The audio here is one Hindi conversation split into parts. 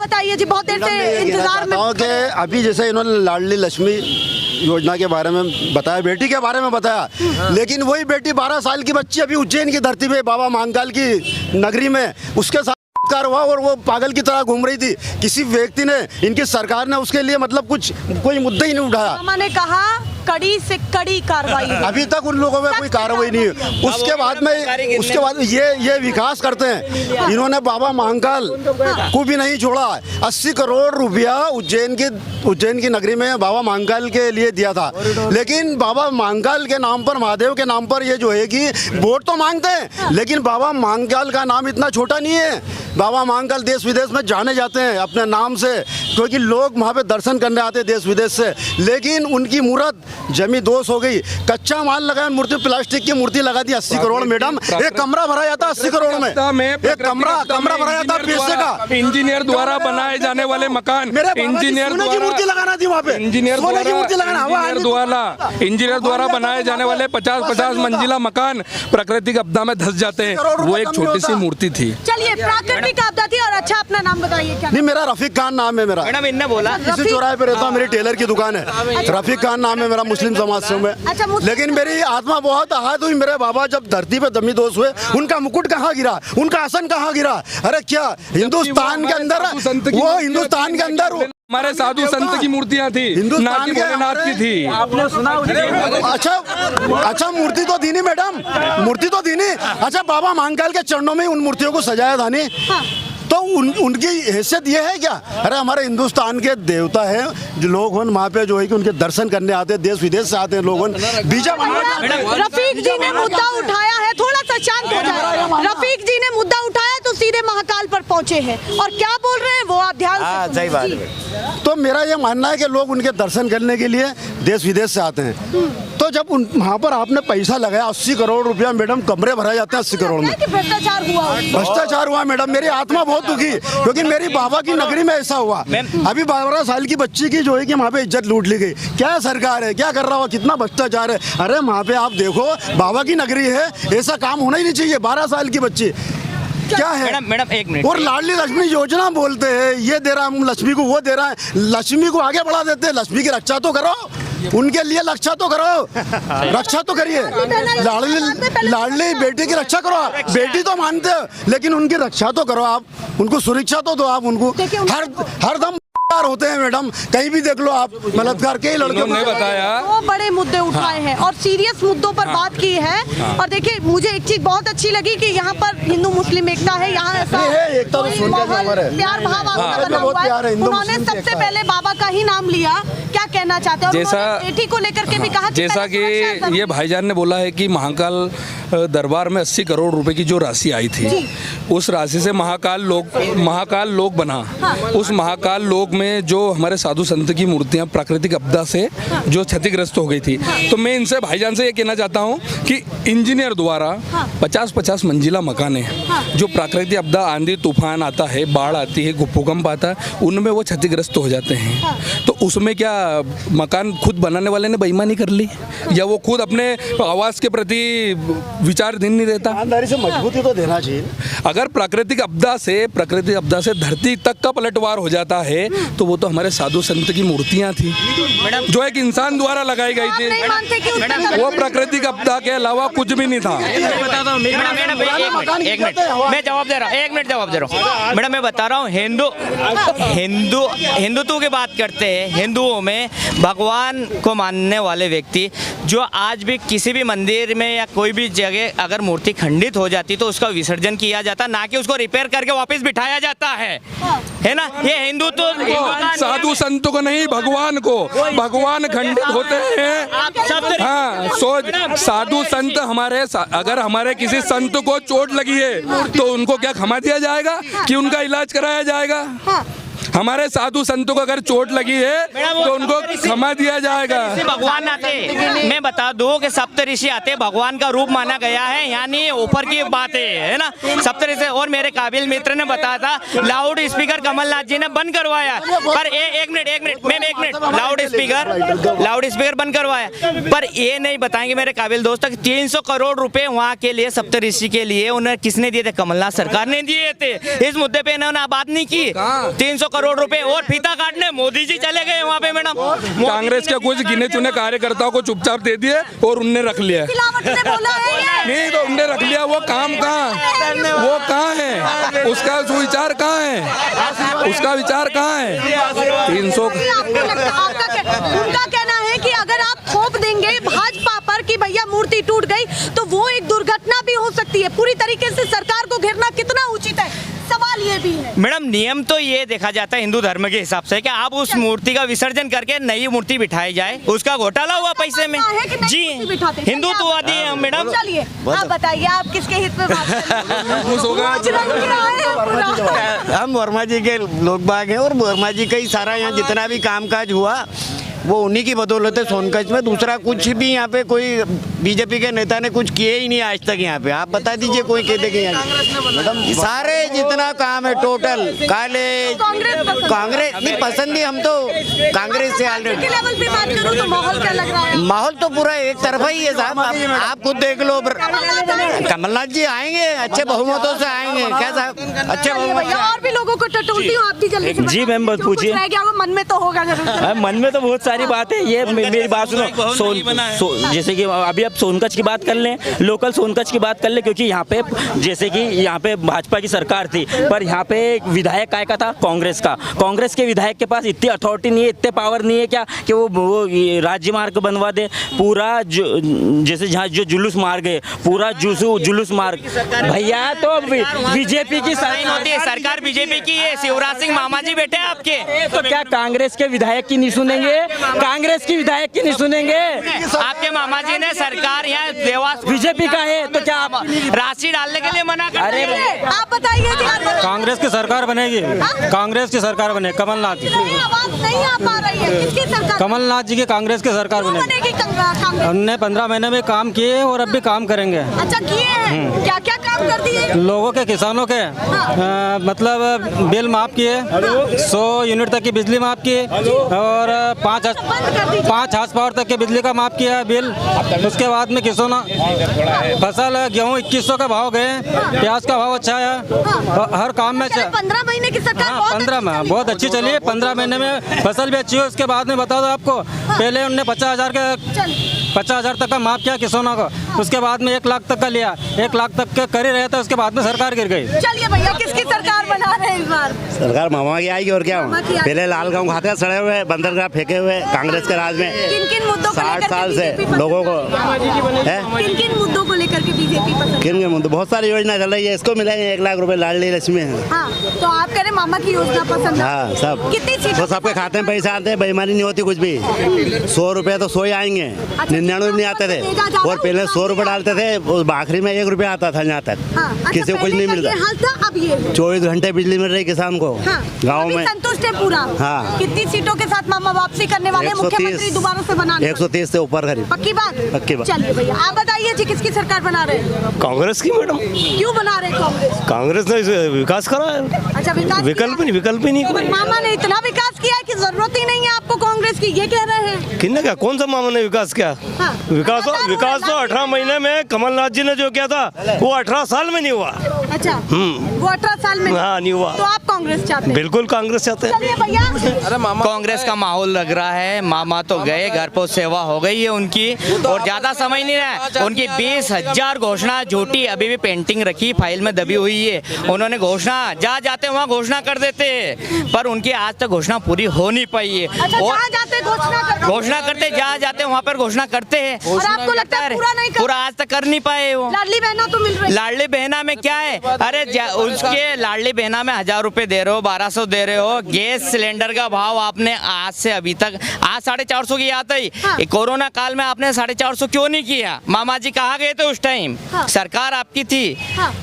बताइए जी, बहुत देर से इंतजार में। कि अभी जैसे इन्होंने लाडली लक्ष्मी योजना के बारे में बताया, बेटी के बारे में बताया, लेकिन वही बेटी 12 साल की बच्ची अभी उज्जैन की धरती पे बाबा महाकाल की नगरी में उसके साथ हुआ और वो पागल की तरह घूम रही थी। किसी व्यक्ति ने, इनकी सरकार ने उसके लिए मतलब कोई मुद्दा ही नहीं उठाया। मैंने कहा कड़ी से कड़ी कार्रवाई, अभी तक उन लोगों में कोई कार्रवाई नहीं हुई। उसके बाद ये विकास करते हैं। इन्होंने बाबा महाकाल को भी नहीं छोड़ा। 80 करोड़ रुपया उज्जैन की नगरी में बाबा महाकाल के लिए दिया था, लेकिन बाबा महाकाल के नाम पर, महादेव के नाम पर ये जो है कि वोट तो मांगते हैं, लेकिन बाबा महाकाल का नाम इतना छोटा नहीं है। बाबा महाकाल देश विदेश में जाने जाते हैं अपने नाम से, क्योंकि लोग वहाँ पे दर्शन करने आते हैं देश विदेश से। लेकिन उनकी मूर्त जमी दोष हो गई, कच्चा माल लगाया, मूर्ति प्लास्टिक की मूर्ति लगा दी। 80 करोड़ मैडम, एक कमरा भरा जाता 80 करोड़ में, एक कमरा भरा जाता पैसे का। इंजीनियर द्वारा बनाए जाने वाले मकान, इंजीनियर मूर्ति लगाना थी वहाँ पे, इंजीनियर द्वारा बनाए जाने वाले 50-50 मंजिला मकान प्राकृतिक आपदा में धंस जाते हैं। वो एक छोटी सी मूर्ति थी। चलिए, प्राकृतिक आपदा थी। और अच्छा, अपना नाम बताइए क्या? नहीं, मेरा रफीक खान नाम है मेरा। मैडम इनने बोला इसी चौराहे पे रहता हूँ, मेरी टेलर की दुकान है। रफीक खान नाम है मेरा, मुस्लिम समाज से मैं। लेकिन मेरी आत्मा बहुत आहत हुई। मेरे बाबा जब धरती पे दमी दोष हुए, उनका मुकुट कहाँ गिरा, उनका आसन कहाँ गिरा? अरे क्या हिंदुस्तान के अंदर, वो हिंदुस्तान के अंदर हमारे साधु संत की मूर्तियाँ थी, हिंदुस्तान के भोलेनाथ की थी। आपने सुना? अच्छा मूर्ति तो दी नहीं मैडम, मूर्ति तो दी नहीं। अच्छा, बाबा महाकाल के चरणों में उन मूर्तियों को सजाया था नहीं, तो उनकी हैसियत ये है क्या? अरे हमारे हिंदुस्तान के देवता हैं जो लोग वहाँ पे जो है कि उनके दर्शन करने आते हैं, देश विदेश से आते हैं लोग। रफीक जी ने मुद्दा उठाया है, थोड़ा सा शांत हो जाए। रफीक जी ने मुद्दा उठाया तो सीधे महाकाल पर पहुंचे हैं, और क्या बोल रहे हैं वो आप ध्यान से। सही बात है। तो मेरा ये मानना है कि लोग उनके दर्शन करने के लिए देश विदेश से आते हैं। तो जब वहाँ पर आपने पैसा लगाया 80 करोड़ रुपया, मैडम कमरे भराए जाते हैं 80 करोड़ में। भ्रष्टाचार हुआ मैडम, मेरी आत्मा बहुत दुखी, क्योंकि मेरी बाबा की नगरी में ऐसा हुआ। अभी 12 साल की बच्ची की जो है कि वहाँ पे इज्जत लूट ली गई। क्या सरकार है, क्या कर रहा हो, कितना भ्रष्टाचार है। अरे वहाँ पे आप देखो, बाबा की नगरी है, ऐसा काम होना ही नहीं चाहिए। 12 साल की बच्ची क्या है? मैडम एक मिनट। और लाडली लक्ष्मी योजना बोलते हैं, ये दे रहा है लक्ष्मी को, वो दे रहा है। लक्ष्मी को आगे बढ़ा देते हैं, लक्ष्मी की रक्षा तो करो, उनके लिए रक्षा तो करो, रक्षा तो करिए। लाडली बेटी की रक्षा करो आप, बेटी तो मानते हो, लेकिन उनकी रक्षा तो करो आप, उनको सुरक्षा तो दो आप। उनको हर दम होते हैं मैडम, कहीं भी देख लो आप, बलात्कार के लड़के ने बताया। वो बड़े मुद्दे उठाए हैं और सीरियस मुद्दों पर बात की है। और देखिए, मुझे एक चीज बहुत अच्छी लगी कि यहाँ पर हिंदू मुस्लिम एकता है, यहाँ ऐसा प्यार भाव आपका बना हुआ है। उन्होंने सबसे पहले बाबा का ही नाम लिया। क्या कहना चाहते हैं? जैसा बेटी को लेकर के भी कहा, जैसा कि ये भाईजान ने बोला है कि महाकाल दरबार में 80 करोड़ रुपए की जो राशि आई थी, उस राशि से महाकाल लोक बना। उस महाकाल लोक में जो हमारे साधु संत की मूर्तियां प्राकृतिक आपदा से जो क्षतिग्रस्त हो गई थी, तो मैं इनसे भाईजान से ये कहना चाहता हूं कि इंजीनियर द्वारा 50-50 मंजिला मकान है, जो प्राकृतिक आपदा, आंधी तूफान आता है, बाढ़ आती है, भूकंप आता है, उनमें वो क्षतिग्रस्त हो जाते हैं। तो उसमें क्या मकान खुद बनाने वाले ने बेईमानी कर ली, या वो खुद अपने आवास के प्रति विचारधीन नहीं रहता? ईमानदारी से मजबूती तो देना चाहिए। अगर प्राकृतिक आपदा से धरती तक का पलटवार हो जाता है, तो वो तो हमारे साधु संत की मूर्तियां थी, जो एक इंसान द्वारा लगाई गई थी। वो प्राकृतिक आपदा के अलावा कुछ भी नहीं था। एक मिनट मैं जवाब दे रहा हूँ। मैडम मैं बता रहा हूँ, हिंदुत्व की बात करते हैं। हिंदुओं में भगवान को मानने वाले व्यक्ति जो आज भी किसी भी मंदिर में या कोई भी जगह अगर मूर्ति खंडित हो जाती तो उसका विसर्जन किया जाता, ना कि उसको रिपेयर करके वापस बिठाया जाता है ना। ये हिंदुत्व साधु संतों को नहीं, भगवान को। भगवान खंडित होते हैं। हाँ, साधु संत अगर हमारे किसी संत को चोट लगी है तो उनको क्या क्षमा दिया जाएगा कि उनका इलाज कराया जाएगा? हमारे साधु संतों को अगर चोट लगी है तो उनको क्षमा दिया जाएगा। भगवान आते, मैं बता दूं कि सप्तऋषि आते भगवान का रूप माना गया है, यानी ऊपर की बात है ना सप्तऋषि। और मेरे काबिल मित्र ने बताया था लाउड स्पीकर कमलनाथ जी ने बंद करवाया, पर एक मिनट लाउड स्पीकर बंद करवाया, पर ये नहीं बताएंगे मेरे काबिल दोस्तों 300 करोड़ रुपए वहाँ के लिए सप्तऋषि के लिए उन्हें किसने दिए थे? कमलनाथ सरकार ने दिए थे। इस मुद्दे पे इन्होंने बात नहीं की। 300 करोड़ रुपए और फीता काटने मोदी जी चले गए वहाँ पे मैडम। कांग्रेस के कुछ गिने चुने कार्यकर्ताओं को चुपचाप दे दिए और उनने रख लिया। नहीं तो उनने रख लिया, वो काम कहाँ है? उसका सुविचार कहाँ है? उसका विचार कहाँ है? 300 उनका कहना है कि अगर आप थोप देंगे भाजपा पर कि भैया मूर्ति टूट गई तो वो एक दुर्घटना भी हो सकती है। पूरी तरीके से सरकार को घेरना कितना उचित है, सवाल ये भी है। मैडम नियम तो ये देखा जाता है हिंदू धर्म के हिसाब से कि आप उस मूर्ति का विसर्जन करके नई मूर्ति बिठाई जाए, उसका घोटाला हुआ पैसे में जी। हिंदुत्ववादी है हम मैडम। चलिए आप बताइए आप किसके हित में बात कर रहे हैं? हम वर्मा जी के लोग बाग हैं और वर्मा जी का ही सारा यहाँ जितना भी कामकाज हुआ वो उन्हीं की बदौलत है सोनकच्छ में। दूसरा कुछ भी यहाँ पे कोई बीजेपी के नेता ने कुछ किए ही नहीं आज तक यहाँ पे। आप बता दीजिए कोई कह देगा यहाँ सारे जितना काम है टोटल कॉलेज कांग्रेस नहीं पसंद नहीं, हम तो कांग्रेस से ऑलरेडी। माहौल क्या लग रहा है? माहौल तो पूरा एक तरफा ही है साहब, आप खुद देख लो। कमलनाथ जी आएंगे अच्छे बहुमतों से आएंगे क्या साहब? अच्छे बहुमत। और भी लोगों को टटोलती हूँ, आप भी जल्दी से जी मैम बस पूछिए। मन में तो होगा जरूर। मन में तो बहुत सारी बात है। ये मेरी बात सुनो, जैसे कि अभी आप सोनकच्छ की बात कर लें, लोकल सोनकच्छ की बात कर लें, क्योंकि यहाँ पे जैसे कि यहाँ पे भाजपा की सरकार थी पर यहाँ पे विधायक काय का था? कांग्रेस का। कांग्रेस के विधायक के पास इतनी अथॉरिटी नहीं है, इतने पावर नहीं है क्या कि वो राज्य मार्ग बनवा दे पूरा, जैसे जहाँ जो जुलूस मार्ग है पूरा जुलूस मार्ग भैया तो बीजेपी की सरकार बीजेपी की है। शिवराज सिंह मामा जी बैठे आपके, तो क्या कांग्रेस के विधायक की नहीं सुनेंगे? कांग्रेस की विधायक की नहीं सुनेंगे? आपके मामा जी ने सरकार यहाँ देवास बीजेपी का है तो क्या आप राशि डालने के लिए मना कर? अरे आप बताइए जी। कांग्रेस की सरकार बनेगी, कांग्रेस की सरकार बने कमलनाथ जी। आवाज नहीं आ पा रही है, किसकी सरकार? कमलनाथ जी की कांग्रेस की सरकार बनेगी। हमने 15 महीने में काम किए और अब भी काम करेंगे। अच्छा किए हैं, क्या क्या काम कर दिए? लोगों के किसानों के मतलब बिल माफ किए, 100 यूनिट तक की बिजली माफ की और 5 हाउस पावर तक के बिजली का माफ किया बिल। उसके बाद में किसानों फसल गेहूँ 2100 का भाव गए, प्याज का भाव अच्छा है, हर काम में 15 महीने की सरकार 15 में बहुत अच्छी चली है। 15 महीने में फसल भी अच्छी है। उसके बाद में बता दो आपको, पहले उन्होंने 50,000 तक का माफ किया किसानों को, उसके बाद में 1 लाख तक का लिया, 1 लाख तक के कर ही रहे थे, उसके बाद में सरकार गिर गई। चलिए भैया किसकी सरकार बना रहे हैं इस बार? सरकार मामा की आएगी और क्या? पहले लाल गाँव खाते सड़े हुए, बंदरगाह फेंके हुए कांग्रेस के राज में। किन मुद्दों को 60 साल से लोगों को किन मुद्दों को लेकर के बीजेपी पसंद? किन के मुद्दे? बहुत सारी योजना चल रही है, इसको मिलेंगे 1 लाख रुपए लाडली लक्ष्मी है। हाँ, तो आप कह रहे मामा की योजना पसंद है? हाँ सब। कितनी सीट? तो सबके खाते में पैसा आते हैं, बेईमानी नहीं होती कुछ भी। 100 रुपए तो 100 ही आएंगे, 99 नहीं आते थे। और पहले 100 रुपए डालते थे, उस आखिरी में 1 रुपया आता था यहाँ तक। किसी को कुछ नहीं मिलता। 24 घंटे बिजली मिल रही किसान को गाँव में। संतुष्ट है पूरा? हाँ। कितनी सीटों के साथ मामा वापसी करने वाले? मुख्यमंत्री दोबारा से बनाने? 130 से ऊपर करीब। पक्की बात? पक्की बात। चलिए भैया आप बताइए जी किसकी सरकार बना रहे हैं? कांग्रेस की मैडम। क्यों बना रहे कांग्रेस? कांग्रेस ने विकास करा है। अच्छा विकल्प ही नहीं कोई। मामा ने इतना विकास किया है कि जरूरत ही नहीं है आपको कांग्रेस की, ये कह रहे हैं। किन्ने क्या, कौन सा मामा ने विकास किया? हाँ। विकास तो 18 महीने में कमलनाथ जी ने जो किया था वो 18 साल में नहीं हुआ। अच्छा वो 18 साल में? हाँ नहीं हुआ। तो आप कांग्रेस चाहते हैं? बिल्कुल कांग्रेस चाहते हैं। चलिए भैया कांग्रेस का माहौल लग रहा है। मामा तो गए, घर पर सेवा हो गई है उनकी और ज्यादा समय नहीं रहा। उनकी 20,000 घोषणा झूठी अभी भी पेंटिंग रखी फाइल में दबी हुई है। उन्होंने घोषणा जहाँ जाते वहाँ घोषणा कर देते, पर उनकी आज तक घोषणा पूरी हो नहीं पाई है। और घोषणा करते जहाँ जाते वहाँ पर घोषणा करते हैं और आपको लगता है पूरा नहीं पूरा आज तक कर नहीं पाए वो। लाडली बहना तो मिल रही है। लाडली बहना में क्या है, अरे उसके लाडली बहना में 1000 रुपए दे रहे हो, 1200 दे रहे हो। गैस सिलेंडर का भाव आपने आज से अभी तक, आज 450 की आता ही, कोरोना काल में आपने 450 क्यों नहीं किया? मामा जी कहाँ गए थे उस टाइम? सरकार आपकी थी,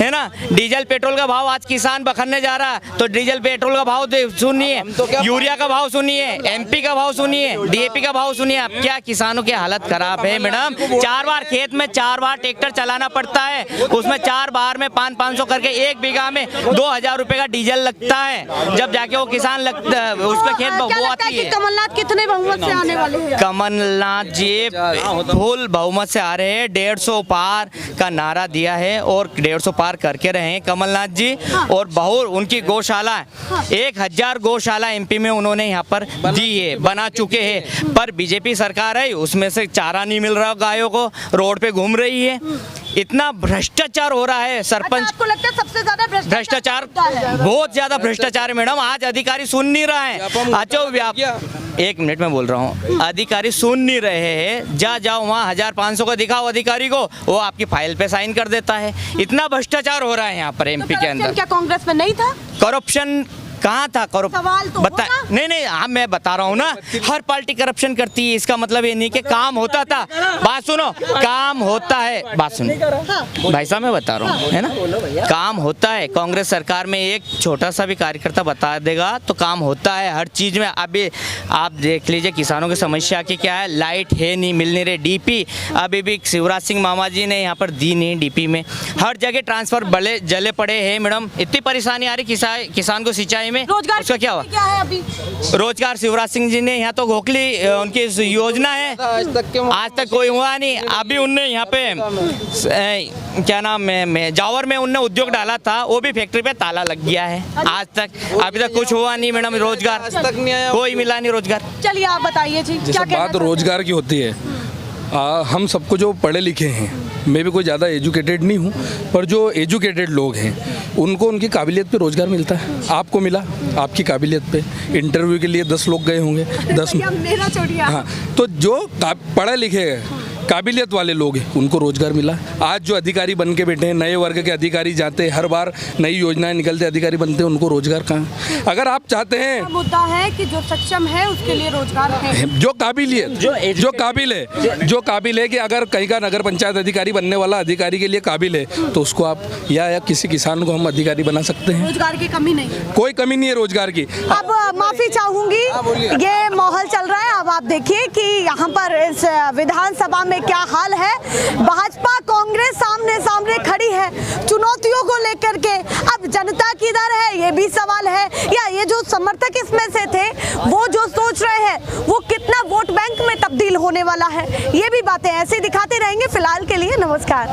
है ना। डीजल पेट्रोल का भाव आज किसान बखरने जा रहा है, तो डीजल पेट्रोल का भाव सुनिए, यूरिया का भाव सुनिए, एमपी का भाव सुनिए, डीएपी का भाव सुनिए। अब क्या किसानों की हालत खराब है मैडम। 4 बार खेत में 4 बार ट्रैक्टर चलाना पड़ता है, उसमें 4 बार में 500 करके 1 बीघा में 2000 रुपए का डीजल लगता है, जब जाके वो किसान उसका खेत बोआती है। कमलनाथ कितने बहुमत से आने वाले हैं? कमलनाथ जी फुल बहुमत से आ रहे हैं। 150 पार का नारा दिया है और 150 पार करके रहे हैं कमलनाथ जी। और बहुत उनकी गौशाला 1000 गौशाला एमपी में उन्होंने यहाँ पर दी है, बना चुके हैं। पर बीजेपी सरकार है, उसमें से चारा नहीं मिल रहा, गायों को रोड पे घूम रही है। इतना भ्रष्टाचार हो रहा है। सरपंच, आपको लगता है सबसे ज्यादा भ्रष्टाचार, बहुत ज्यादा भ्रष्टाचार है मैडम। आज अधिकारी सुन नहीं रहा है। अच्छा 1 मिनट में बोल रहा हूँ, अधिकारी सुन नहीं रहे हैं। जाओ वहाँ 1500 का दिखाओ अधिकारी को, वो आपकी फाइल पे साइन कर देता है। इतना भ्रष्टाचार हो रहा है यहाँ पर एमपी के अंदर। क्या कांग्रेस में नहीं था करप्शन? कहाँ था सवाल तो बता नहीं हाँ मैं बता रहा हूँ ना, हर पार्टी करप्शन करती है, इसका मतलब ये नहीं कि काम होता था। बात सुनो, काम होता है, बात सुनो भाई साहब, मैं बता रहा हूँ, है ना, काम होता है। कांग्रेस सरकार में एक छोटा सा भी कार्यकर्ता बता देगा तो काम होता है हर चीज में। अभी आप देख लीजिए किसानों की समस्या की क्या है, लाइट है नहीं, मिल नहीं रही। डीपी अभी भी शिवराज सिंह मामा जी ने यहाँ पर दी नहीं, डीपी में हर जगह ट्रांसफर जले पड़े हैं मैडम। इतनी परेशानी आ रही किसान को सिंचाई में। रोजगार उसका क्या हुआ? क्या है अभी? रोजगार शिवराज सिंह जी ने यहाँ तो घोखली उनकी योजना है, आज तक कोई हुआ नहीं। अभी उनने यहाँ पे क्या नाम है जावर में उनने उद्योग डाला था, वो भी फैक्ट्री पे ताला लग गया है। आज तक अभी तक कुछ हुआ नहीं मैडम, रोजगार कोई मिला नहीं रोजगार। चलिए आप बताइए जी, क्या बात रोजगार की होती है। हम सबको जो पढ़े लिखे हैं, मैं भी कोई ज़्यादा एजुकेटेड नहीं हूँ, पर जो एजुकेटेड लोग हैं उनको उनकी काबिलियत पे रोज़गार मिलता है। आपको मिला आपकी काबिलियत पे, इंटरव्यू के लिए 10 लोग गए होंगे, 10 मेरा छोड़िए। हाँ, तो जो पढ़े लिखे काबिलियत वाले लोग हैं उनको रोजगार मिला। आज जो अधिकारी बन के बैठे हैं, नए वर्ग के अधिकारी जाते हैं, हर बार नई योजनाएं निकलते अधिकारी बनते हैं, उनको रोजगार कहाँ? अगर आप चाहते हैं, मुद्दा है कि जो सक्षम है उसके लिए रोजगार है, जो काबिलियत जो काबिल है कि अगर कहीं का नगर पंचायत अधिकारी बनने वाला अधिकारी के लिए काबिल है तो उसको आप या किसी किसान को हम अधिकारी बना सकते हैं। रोजगार की कमी नहीं, कोई कमी नहीं है रोजगार की। अब माफी चाहूंगी, ये माहौल चल रहा है। अब आप देखिए कि यहाँ पर इस विधानसभा में क्या हाल है। भाजपा कांग्रेस सामने सामने खड़ी है चुनौतियों को लेकर के। अब जनता किधर है ये भी सवाल है, या ये जो समर्थक इसमें से थे वो जो सोच रहे हैं वो कितना वोट बैंक में तब्दील होने वाला है, ये भी बातें ऐसे दिखाते रहेंगे। फिलहाल के लिए नमस्कार।